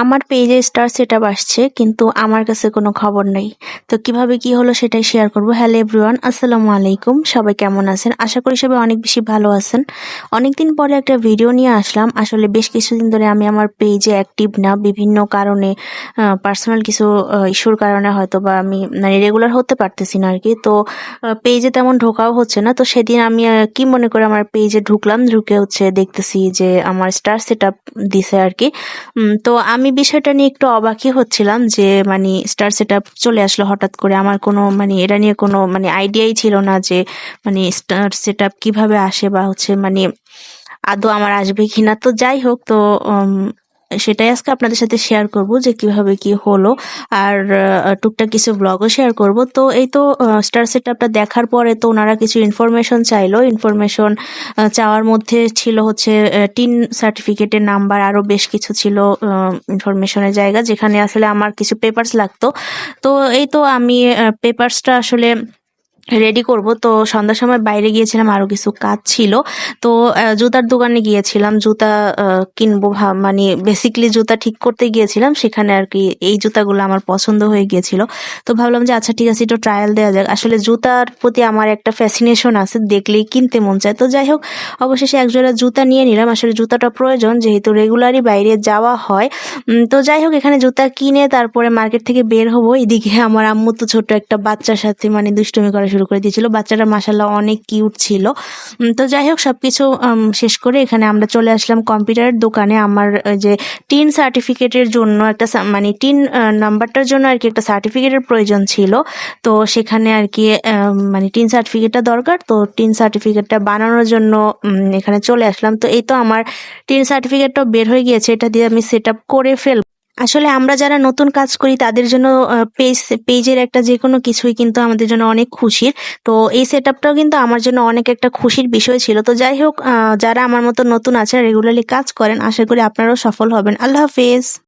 আমার পেজে star setup আসছে কিন্তু আমার কাছে কোনো খবর নেই। তো কিভাবে কি হলো সেটাই শেয়ার করব। হ্যালো এভরিওয়ান, আসসালামু আলাইকুম। সবাই কেমন আছেন? আশা করি সবাই অনেক বেশি ভালো আছেন। অনেকদিন পরে একটা ভিডিও নিয়ে আসলাম। আসলে বেশ কিছুদিন ধরে আমি আমার পেজে অ্যাক্টিভ না, বিভিন্ন কারণে পার্সোনাল কিছু ইস্যুর কারণে হয়তো বা আমি মানে রেগুলার হতে পারতেছি না আর কি। তো পেজে তেমন ঢোকাও হচ্ছে না। তো সেদিন আমি কি মনে করে আমার পেজে ঢুকলাম, ঢুকে দেখতেছি যে আমার স্টার সেটআপ দিছে আর কি। তো আমি বিষয়টা নিয়ে একটু অবাকই হচ্ছিলাম যে মানে স্টার সেটআপ চলে আসলো হঠাৎ করে। আমার কোনো মানে এটা নিয়ে কোনো মানে আইডিয়াই ছিল না যে মানে স্টার সেটআপ কিভাবে আসে বা মানে আদৌ আমার আসবে কিনা। তো যাই হোক, তো সেটাই আজকে আপনাদের সাথে শেয়ার করব যে কিভাবে কি হলো। আর টুকটাক কিছু ব্লগও শেয়ার করব। তো এই তো স্টার সেটআপটা দেখার পরে তো ওনারা কিছু ইনফরমেশন চাইলো। ইনফরমেশন চাওয়ার মধ্যে ছিল হচ্ছে টিন সার্টিফিকেটের নাম্বার, আরো বেশ কিছু ছিল ইনফরমেশনের জায়গা যেখানে আসলে আমার কিছু পেপারস লাগতো। তো এই তো আমি পেপারসটা আসলে রেডি করব। তো সন্ধ্যার সময় বাইরে গিয়েছিলাম, আরো কিছু কাজ ছিল। তো জুতার দোকানে গিয়েছিলাম, জুতা কিনবো মানে বেসিক্যালি জুতা ঠিক করতে গিয়েছিলাম সেখানে আর কি। এই জুতাগুলো আমার পছন্দ হয়ে গিয়েছিল। তো ভাবলাম যে আচ্ছা ঠিক আছে, একটু ট্রায়াল দেওয়া যাক। আসলে জুতার প্রতি আমার একটা ফ্যাসিনেশন আছে, দেখলেই কিনতে মন চায়। তো যাই হোক, অবশেষে একজোড়া জুতা নিয়ে নিলাম। আসলে জুতাটা প্রয়োজন, যেহেতু রেগুলারই বাইরে যাওয়া হয়। তো যাই হোক, এখানে জুতা কিনে তারপরে মার্কেট থেকে বের হবো। এদিকে আমার আম্মু তো ছোট একটা বাচ্চার সাথে মানে দুষ্টুমি করা শুরু করে দিয়েছিল। বাচ্চাটা মাশাআল্লাহ অনেক কিউট ছিল। তো যাই হোক, সবকিছু শেষ করে এখানে আমরা চলে আসলাম কম্পিউটারের দোকানে। আমার যে টিন সার্টিফিকেটের জন্য একটা মানে টিন নাম্বারটার জন্য আর কি একটা সার্টিফিকেটের প্রয়োজন ছিল। তো সেখানে আর কি মানে টিন সার্টিফিকেটটা দরকার। তো টিন সার্টিফিকেটটা বানানোর জন্য এখানে চলে আসলাম। তো এই তো আমার টিন সার্টিফিকেটটা বের হয়ে গিয়েছে, এটা দিয়ে আমি সেট আপ করে ফেলবো। আসলে আমরা যারা নতুন কাজ করি তাদের জন্য পেজের একটা যে কোনো কিছুই কিন্তু আমাদের জন্য অনেক খুশির। তো এই সেটআপটাও কিন্তু আমার জন্য অনেক একটা খুশির বিষয় ছিল। তো যাই হোক, যারা আমার মতো নতুন আছেন, রেগুলারলি কাজ করেন, আশা করি আপনারাও সফল হবেন। আল্লাহ হাফেজ।